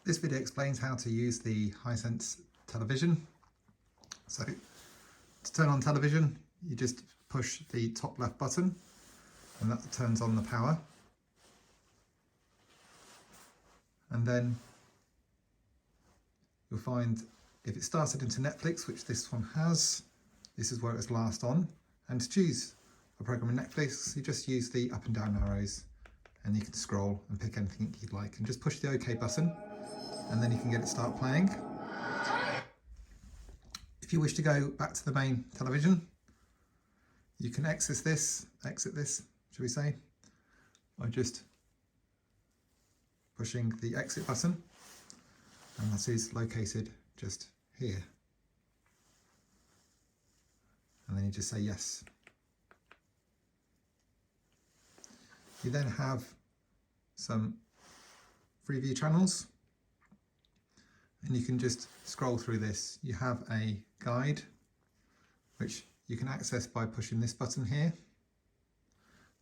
This video explains how to use the Hisense television. So to turn on television, you just push the top left button and that turns on the power. And then you'll find if it started into Netflix, which this one has, this is where it was last on. And to choose a program in Netflix, you just use the up and down arrows and you can scroll and pick anything you'd like and just push the OK button and then you can get it start playing. If you wish to go back to the main television, you can exit this, should we say, by just pushing the exit button, and that is located just here. And then you just say yes. You then have some free view channels, and you can just scroll through this. You have a guide, which you can access by pushing this button here,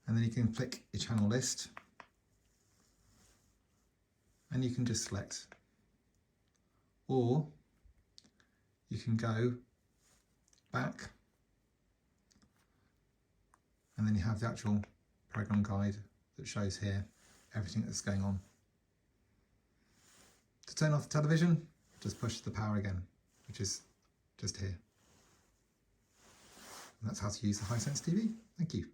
and then you can click your channel list, and you can just select, or you can go back, and then you have the actual program guide that shows here everything that's going on. To turn off the television, just push the power again, which is just here. And that's how to use the Hisense TV. Thank you.